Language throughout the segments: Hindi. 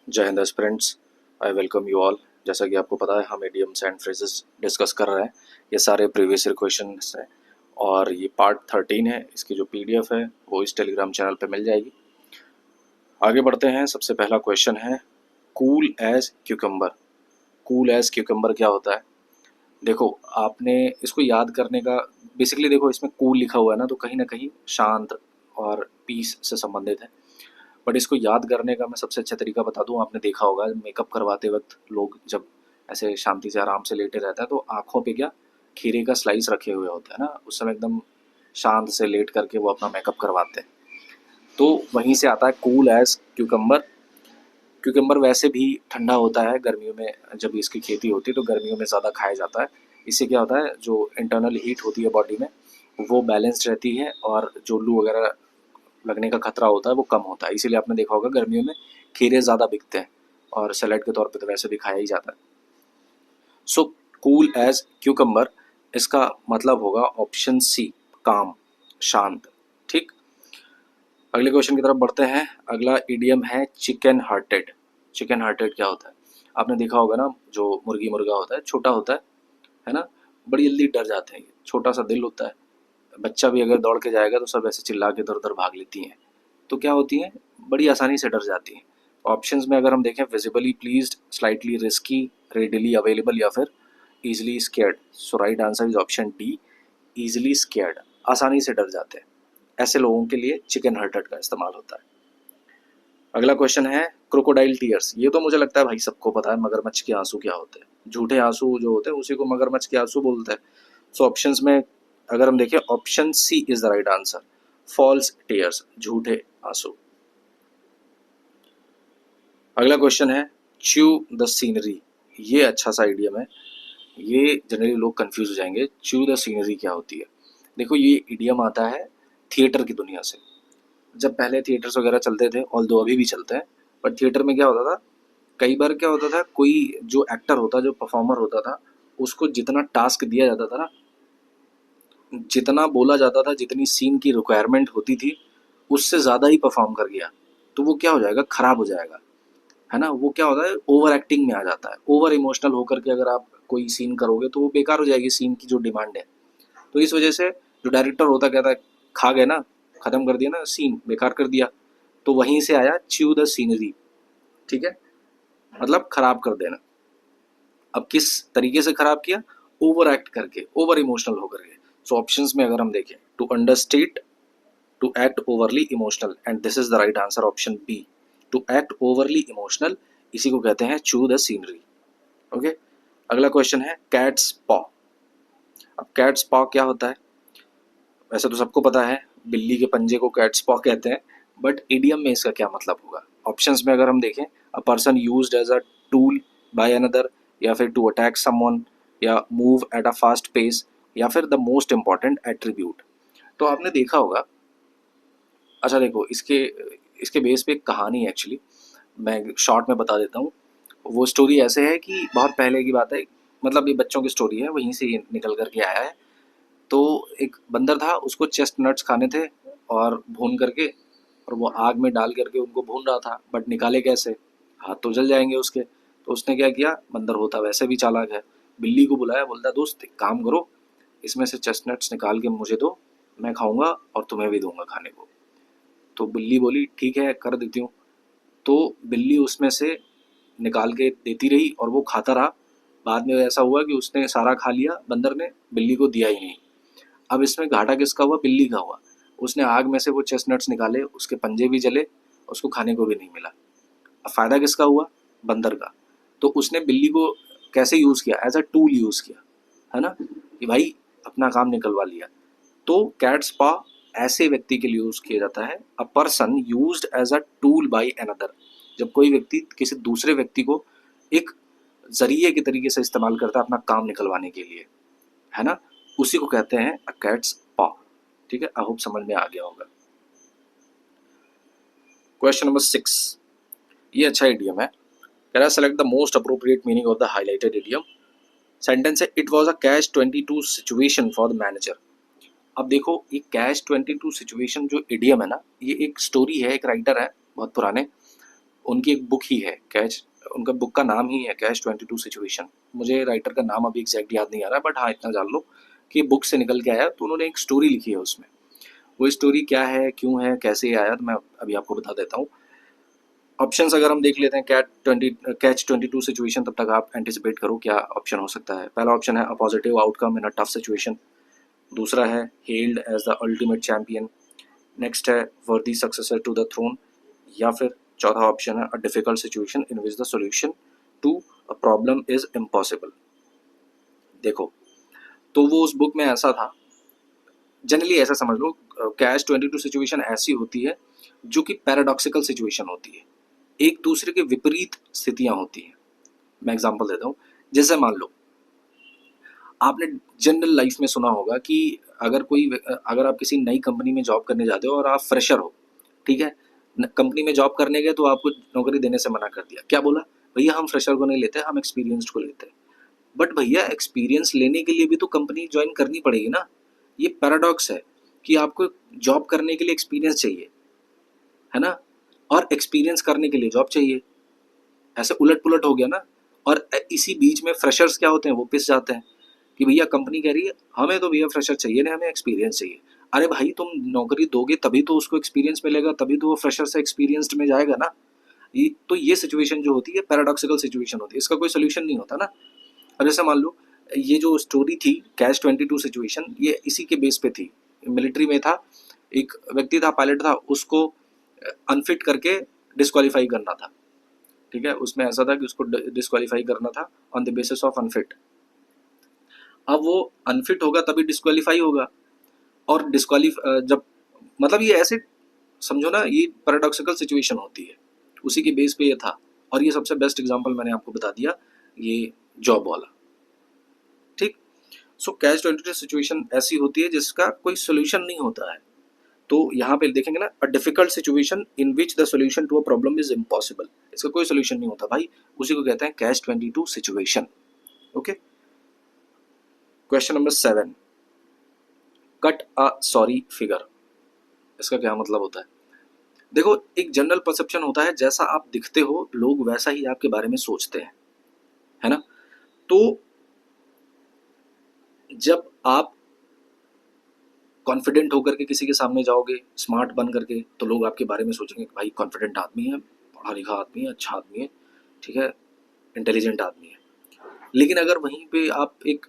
जय Hind friends, I welcome you all. जैसा कि आपको पता है हम इडियम्स एंड फ्रेजेस डिस्कस कर रहे हैं। ये सारे प्रीवियस ईयर क्वेश्चन हैं और ये पार्ट 13 है। इसकी जो पीडीएफ है वो इस टेलीग्राम चैनल पे मिल जाएगी। आगे बढ़ते हैं। सबसे पहला क्वेश्चन है cool as cucumber. Cool as cucumber क्या होता है? देखो, आपने इसको याद करने का बेसिकली देखो, इसमें कूल लिखा हुआ है ना कहीं शांत और पीस से संबंधित है। बट इसको याद करने का मैं सबसे अच्छा तरीका बता दूं। आपने देखा होगा मेकअप करवाते वक्त लोग जब ऐसे शांति से आराम से लेटे रहते हैं तो आंखों पे क्या खीरे का स्लाइस रखे हुए होता है ना, उस समय एकदम शांत से लेट करके वो अपना मेकअप करवाते हैं। तो वहीं से आता है कूल एज क्यूकम्बर। क्यूकम्बर वैसे भी ठंडा होता है गर्मियों में, जब इसकी खेती होती है तो गर्मियों में ज़्यादा खाया जाता है। इससे क्या होता है, जो इंटरनल हीट होती है बॉडी में वो बैलेंस्ड रहती है और जो लू वगैरह लगने का खतरा होता है वो कम होता है। इसीलिए आपने देखा होगा गर्मियों में खीरे ज़्यादा बिकते हैं और सैलेड के तौर पे तो वैसे भी खाया ही जाता है। सो कूल एज क्यूकम्बर, इसका मतलब होगा ऑप्शन सी, काम, शांत। ठीक, अगले क्वेश्चन की तरफ बढ़ते हैं। अगला इडियम है चिकन हार्टेड। चिकन हार्टेड क्या होता है? आपने देखा होगा ना, जो मुर्गी मुर्गा होता है छोटा होता है ना, बड़ी जल्दी डर जाते हैं। छोटा सा दिल होता है, बच्चा भी अगर दौड़ के जाएगा तो सब ऐसे चिल्ला के इधर उधर भाग लेती हैं। तो क्या होती हैं, बड़ी आसानी से डर जाती हैं। ऑप्शंस में अगर हम देखें, visibly pleased, slightly risky, readily available या फिर easily scared. So right answer is option D, easily scared. आसानी से डर जाते हैं, ऐसे लोगों के लिए चिकन हार्टेड का इस्तेमाल होता है। अगला क्वेश्चन है क्रोकोडाइल टीयर्स। ये तो मुझे लगता है भाई सबको पता है, मगरमच्छ के आंसू क्या होते हैं। झूठे आंसू जो होते हैं उसी को मगरमच्छ के आंसू बोलते हैं। सो ऑप्शंस में अगर हम देखें, option C is the right answer, false tears, झूठे आंसू। अगला क्वेश्चन है च्यू द सीनरी। ये अच्छा सा इडियम है, ये जनरली लोग कंफ्यूज हो जाएंगे। च्यू द सीनरी क्या होती है? देखो, ये इडियम आता है थिएटर की दुनिया से। जब पहले थिएटर्स वगैरह चलते थे, ऑल्दो अभी भी चलते हैं, पर थिएटर में क्या होता था, कई बार क्या होता था, कोई जो एक्टर होता, जो परफॉर्मर होता था, उसको जितना टास्क दिया जाता था ना, जितना बोला जाता था, जितनी सीन की रिक्वायरमेंट होती थी, उससे ज़्यादा ही परफॉर्म कर गया तो वो क्या हो जाएगा, खराब हो जाएगा, है ना। वो क्या होता है, ओवर एक्टिंग में आ जाता है। ओवर इमोशनल होकर के अगर आप कोई सीन करोगे तो वो बेकार हो जाएगी, सीन की जो डिमांड है। तो इस वजह से जो डायरेक्टर होता कहता है, खा गए ना, खत्म कर दिया ना, सीन बेकार कर दिया। तो वहीं से आया च्यू द सीनरी। ठीक है, मतलब खराब कर देना। अब किस तरीके से खराब किया, ओवर एक्ट करके, ओवर इमोशनल होकर के। सो ऑप्शंस में अगर हम देखें, to understate, to act overly emotional, and this is the right answer, option B, to act overly emotional. इसी को कहते हैं च्यू द सीनरी। ओके, अगला क्वेश्चन है कैट्स पॉ। अब कैट्स पॉ क्या होता है? वैसे तो सबको पता है, बिल्ली के पंजे को कैट्स पॉ कहते हैं, बट इडियम में इसका क्या मतलब होगा? ऑप्शंस में अगर हम देखें, a person used as a tool by another, या फिर टू अटैक समवन, या move at a fast pace, या फिर द मोस्ट इंपॉर्टेंट एट्रीब्यूट। तो आपने देखा होगा, अच्छा देखो, इसके इसके बेस पे एक कहानी है एक्चुअली, मैं शॉर्ट में बता देता हूँ। वो स्टोरी ऐसे है कि बहुत पहले की बात है, मतलब ये बच्चों की स्टोरी है, वहीं से ये निकल करके आया है। तो एक बंदर था, उसको चेस्ट नट्स खाने थे और भून करके, और वो आग में डाल करके उनको भून रहा था, बट निकाले कैसे, हाथ तो जल जाएंगे उसके। तो उसने क्या किया, बंदर होता वैसे भी चालाक है, बिल्ली को बुलाया, बोलता दोस्त एक काम करो, इसमें से चेस्ट नट्स निकाल के मुझे दो, मैं खाऊंगा और तुम्हें भी दूंगा खाने को। तो बिल्ली बोली ठीक है, कर देती हूँ। तो बिल्ली उसमें से निकाल के देती रही और वो खाता रहा। बाद में ऐसा हुआ कि उसने सारा खा लिया, बंदर ने, बिल्ली को दिया ही नहीं। अब इसमें घाटा किसका हुआ, बिल्ली का हुआ। उसने आग में से वो चेस्टनट्स निकाले, उसके पंजे भी जले, उसको खाने को भी नहीं मिला। अब फायदा किसका हुआ, बंदर का। तो उसने बिल्ली को कैसे यूज किया, एज अ टूल यूज किया, है ना, कि भाई अपना काम निकलवा लिया। तो कैट्स पा ऐसे व्यक्ति के लिए यूज किया जाता है, a person used as a tool by another. जब कोई व्यक्ति किसी दूसरे व्यक्ति को एक जरिए के तरीके से इस्तेमाल करता है अपना काम निकलवाने के लिए, है ना, उसी को कहते हैं अ कैट्स पा। ठीक है, आई होप समझ में आ गया होगा। क्वेश्चन नंबर 6, ये अच्छा इडियम है। कह रहा है select the most appropriate meaning of the highlighted idiom. Sentence है, it was a catch 22 situation for the manager. अब देखो, ये कैच 22 सिचुएशन जो इडियम है ना, ये एक स्टोरी है, एक राइटर है बहुत पुराने, उनकी एक बुक ही है कैच, उनका बुक का नाम ही है कैच 22 सिचुएशन। मुझे राइटर का नाम अभी एग्जैक्ट याद नहीं आ रहा, बट हाँ इतना जान लो कि बुक से निकल के आया। तो उन्होंने एक स्टोरी लिखी है उसमें, वो स्टोरी क्या है, क्यों है, कैसे आया, तो मैं अभी आपको बता देता हूँ। ऑप्शंस अगर हम देख लेते हैं कैच 22 सिचुएशन, तब तक आप एंटिसिपेट करो क्या ऑप्शन हो सकता है। पहला ऑप्शन है a positive outcome in a tough situation. दूसरा है held as the ultimate champion. Next है worthy successor to the throne. या फिर चौथा ऑप्शन है a difficult situation in which the solution to a problem is impossible. देखो, तो वो उस बुक में ऐसा था, जनरली ऐसा समझ लो कैच 22 सिचुएशन ऐसी होती है जो कि पैराडॉक्सिकल सिचुएशन होती है, एक दूसरे के विपरीत स्थितियां होती हैं। मैं एग्जांपल देता हूँ, जैसे मान लो आपने जनरल लाइफ में सुना होगा कि अगर आप किसी नई कंपनी में जॉब करने जाते हो और आप फ्रेशर हो, ठीक है, कंपनी में जॉब करने गए तो आपको नौकरी देने से मना कर दिया। क्या बोला? भैया हम फ्रेशर को नहीं लेते, हम एक्सपीरियंस्ड को लेते हैं। बट भैया एक्सपीरियंस लेने के लिए भी तो कंपनी ज्वाइन करनी पड़ेगी ना। ये पैराडॉक्स है कि आपको जॉब करने के लिए एक्सपीरियंस चाहिए, है ना, और एक्सपीरियंस करने के लिए जॉब चाहिए। ऐसे उलट पुलट हो गया ना। और इसी बीच में फ्रेशर्स क्या होते हैं, वो पिस जाते हैं कि भैया कंपनी कह रही है हमें तो भैया फ्रेशर चाहिए नहीं, हमें एक्सपीरियंस चाहिए। अरे भाई तुम नौकरी दोगे तभी तो उसको एक्सपीरियंस मिलेगा, तभी तो वो फ्रेशर से एक्सपीरियंस्ड में जाएगा ना। ये सिचुएशन जो होती है पैराडॉक्सिकल सिचुएशन होती है, इसका कोई सोल्यूशन नहीं होता ना। अब जैसे मान लो ये जो स्टोरी थी कैच 22 सिचुएशन, ये इसी के बेस पे थी। मिलिट्री में था, एक व्यक्ति था, पायलट था, उसको अनफिट करके डिस्क्वालीफाई करना था। ठीक है, उसमें ऐसा था कि उसको डिस्क्वालीफाई करना था on the basis of unfit. अब वो अनफिट होगा तभी डिस्क्वालीफाई होगा, और जब मतलब ये ऐसे समझो ना, ये पैराडॉक्सिकल सिचुएशन होती है, उसी के बेस पे ये था। और ये सबसे बेस्ट एग्जांपल मैंने आपको बता दिया, ये जॉब वाला। ठीक, सो कैच 22 सिचुएशन ऐसी होती है जिसका कोई सोल्यूशन नहीं होता है। तो यहाँ पे देखेंगे ना, a difficult situation in which the solution to a problem is impossible, इसका कोई सोल्यूशन नहीं होता भाई, उसी को कहते हैं catch 22 situation. Okay, question number 7, cut a sorry figure, इसका क्या मतलब होता है? देखो, एक जनरल परसेप्शन होता है, जैसा आप दिखते हो लोग वैसा ही आपके बारे में सोचते हैं, है ना। तो जब आप कॉन्फिडेंट होकर के किसी के सामने जाओगे, स्मार्ट बन करके, तो लोग आपके बारे में सोचेंगे कि भाई कॉन्फिडेंट आदमी है, पढ़ा लिखा आदमी है, अच्छा आदमी है, ठीक है, इंटेलिजेंट आदमी है। लेकिन अगर वहीं पे आप एक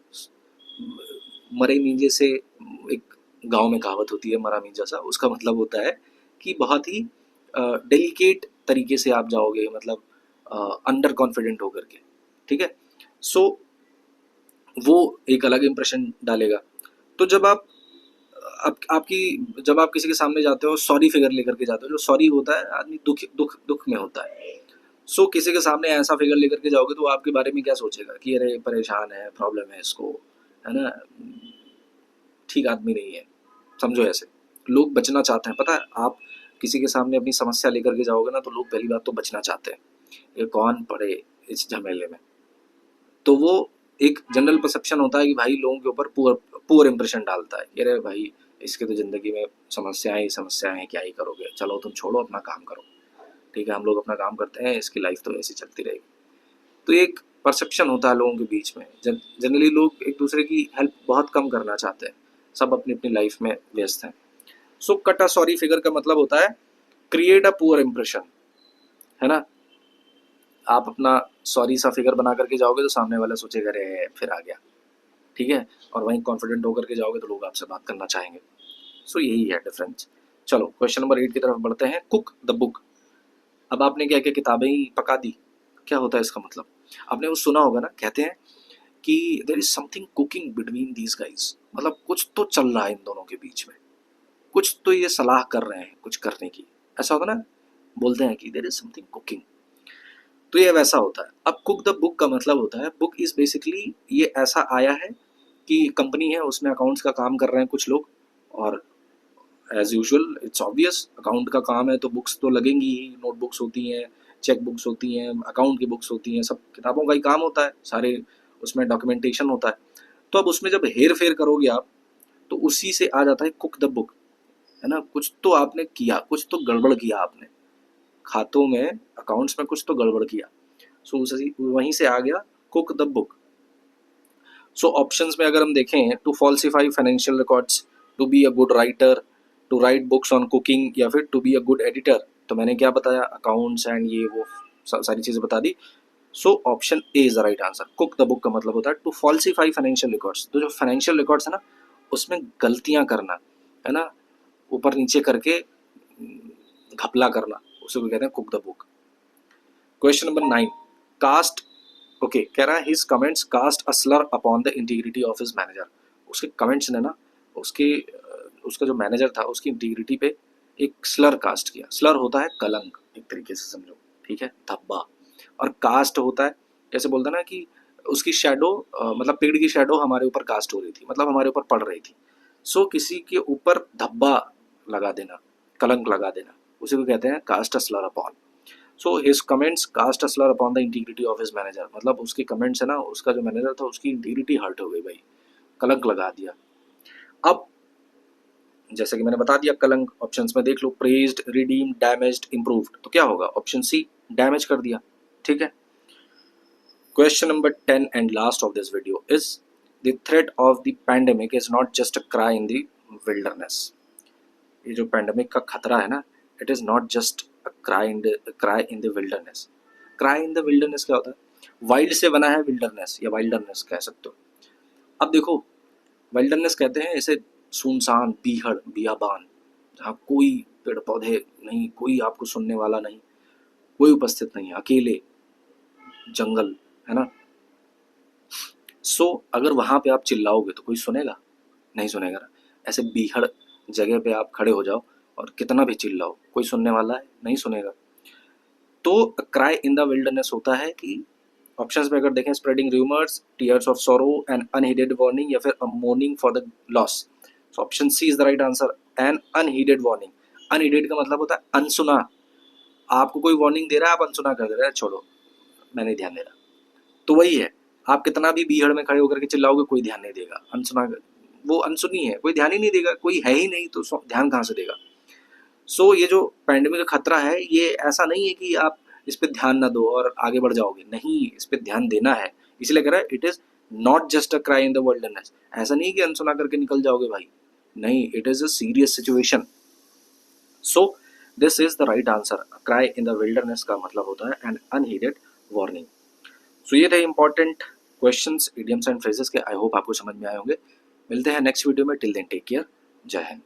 मरे मींजे से, एक गांव में कहावत होती है मरा मींजा सा, उसका मतलब होता है कि बहुत ही डेलिकेट तरीके से आप जाओगे, मतलब अंडर कॉन्फिडेंट होकर के, ठीक है। सो वो एक अलग इंप्रेशन डालेगा। तो जब आप किसी के सामने जाते हो, सॉरी फिगर लेकर के जाते हो, जो सॉरी होता है आदमी दुख दुख दुख में होता है। सो किसी के सामने ऐसा फिगर लेकर के जाओगे तो वो आपके बारे में क्या सोचेगा कि अरे परेशान है, प्रॉब्लम है इसको, है ना, ठीक आदमी नहीं है। समझो, ऐसे लोग बचना चाहते हैं। पता है, आप किसी के सामने अपनी समस्या लेकर के जाओगे ना, तो लोग पहली बात तो बचना चाहते हैं, ये कौन पड़े इस झमेले में। तो वो एक जनरल परसेप्शन होता है कि भाई लोगों के ऊपर पुअर पुअर इंप्रेशन डालता है कि अरे भाई इसके तो ज़िंदगी में समस्याएं ही समस्याएं हैं, क्या ही करोगे, चलो तुम छोड़ो, अपना काम करो, ठीक है, हम लोग अपना काम करते हैं, इसकी लाइफ तो ऐसी चलती रहेगी। तो एक परसेप्शन होता है लोगों के बीच में। जनरली लोग एक दूसरे की हेल्प बहुत कम करना चाहते हैं, सब अपनी अपनी लाइफ में व्यस्त हैं। So cut a sorry figure का मतलब होता है क्रिएट अ पुअर इंप्रेशन, है ना। आप अपना सॉरी सा फिगर बना करके जाओगे तो सामने वाला सोचेगा अरे फिर आ गया, ठीक है, और वहीं कॉन्फिडेंट होकर के जाओगे तो लोग आपसे बात करना चाहेंगे। सो यही है डिफरेंस। चलो क्वेश्चन नंबर 8 की तरफ बढ़ते हैं, कुक द बुक। अब आपने क्या क्या किताबें ही पका दी, क्या होता है इसका मतलब? आपने वो सुना होगा ना, कहते हैं कि there is something cooking between these guys, मतलब कुछ तो चल रहा है इन दोनों के बीच में, कुछ तो ये सलाह कर रहे हैं कुछ करने की, ऐसा होता ना, बोलते हैं कि देयर इज समथिंग कुकिंग। तो ये वैसा होता है। अब कुक द बुक का मतलब होता है, बुक इज बेसिकली, ये ऐसा आया है कि कंपनी है, उसमें अकाउंट्स का काम कर रहे हैं कुछ लोग, और as usual it's obvious account का काम है तो बुक्स तो लगेंगी ही, नोटबुक्स होती हैं, चेक बुक्स होती हैं, अकाउंट की बुक्स होती हैं, सब किताबों का ही काम होता है, सारे उसमें डॉक्यूमेंटेशन होता है। तो अब उसमें जब हेर फेर करोगे आप, तो उसी से आ जाता है कुक द बुक, है ना। कुछ तो आपने किया, कुछ तो गड़बड़ किया आपने, खातों में, अकाउंट्स में कुछ तो गड़बड़ किया, सो वहीं से आ गया cook the book. So options में अगर हम देखें, to falsify financial records, to be a good writer, to write books on cooking, या फिर to be a good editor, तो मैंने क्या बताया, अकाउंट्स एंड ये वो सारी चीज़ें बता दी। So option A is the right answer. Cook the book का मतलब होता है टू फॉल्सिफाई फाइनेंशियल रिकॉर्ड्स, तो जो फाइनेंशियल रिकॉर्ड्स है ना उसमें गलतियां करना, है ना, ऊपर नीचे करके घपला करना, उसे को कहते हैं cook the book. Question number 9, cast, okay, कह रहा है his comments cast a slur upon the integrity of his manager. उसके कमेंट्स ने ना उसके उसका जो मैनेजर था उसकी इंटीग्रिटी पे एक स्लर कास्ट किया। स्लर होता है कलंक, एक तरीके से समझो, ठीक है, धब्बा। और कास्ट होता है, जैसे बोलता ना कि उसकी शैडो, मतलब पेड़ की शैडो हमारे ऊपर कास्ट हो रही थी, मतलब हमारे ऊपर पड़ रही थी। सो किसी के ऊपर धब्बा लगा देना, कलंक लगा देना, उसी को कहते हैं cast a slur upon. So his comments cast a slur upon the integrity of his manager, मतलब उसके कमेंट्स है ना, उसका जो मैनेजर था उसकी इंटीग्रिटी हर्ट हो गई भाई, कलंक लगा दिया। अब जैसे कि मैंने बता दिया कलंक, ऑप्शंस में देख लो, प्रेज्ड, रिडीम्ड, डैमेज्ड, इंप्रूव्ड, तो क्या होगा, ऑप्शन सी, डैमेज कर दिया, ठीक है। Question number 10 and last of this video is, the threat of the pandemic is not just a cry in the wilderness। ये जो पैंडेमिक का खतरा है ना, it is not just a cry in the wilderness. Cry in the wilderness क्या होता है, वाइल्ड से बना है विल्डरनेस, या वाइल्डरनेस कह सकते हो। अब देखो, वाइल्डरनेस कहते हैं ऐसे सुनसान बीहड़ बियाबान, जहाँ कोई पेड़ पौधे नहीं, कोई आपको सुनने वाला नहीं, कोई उपस्थित नहीं है, अकेले जंगल, है ना। सो अगर वहाँ पे आप चिल्लाओगे तो कोई सुनेगा, नहीं सुनेगा ना। ऐसे बीहड़ जगह पे आप खड़े हो जाओ और कितना भी चिल्लाओ, कोई सुनने वाला है, नहीं सुनेगा। तो क्राई इन द विल्डरनेस होता है कि ऑप्शंस में अगर देखें, spreading rumours, tears of sorrow, an unheeded warning, या फिर mourning for the loss. So option C is the right answer, an unheeded warning. Unheeded का मतलब होता है अनसुना, आपको कोई वार्निंग दे रहा है, आप अनसुना कर दे रहे हैं, छोड़ो मैं नहीं ध्यान दे रहा। तो वही है, आप कितना भी भीड़ में खड़े होकर के चिल्लाओगे, कोई ध्यान नहीं देगा, अनसुना, वो अनसुनी है, कोई ध्यान ही नहीं देगा, कोई है ही नहीं, तो ध्यान कहाँ से देगा। सो ये जो पैंडेमिक का खतरा है, ये ऐसा नहीं है कि आप इस पे ध्यान ना दो और आगे बढ़ जाओगे, नहीं, इस पे ध्यान देना है। इसलिए कह रहा है it is not just a cry in the wilderness, ऐसा नहीं कि अनसुना करके निकल जाओगे भाई, नहीं, it is a serious situation. So this is the right answer. Cry in the wilderness का मतलब होता है एन अनहीडेड वार्निंग। सो ये थे important questions idioms and phrases के, आई होप आपको समझ में आए होंगे। मिलते हैं नेक्स्ट वीडियो में, टिल देन टेक केयर, जय हिंद।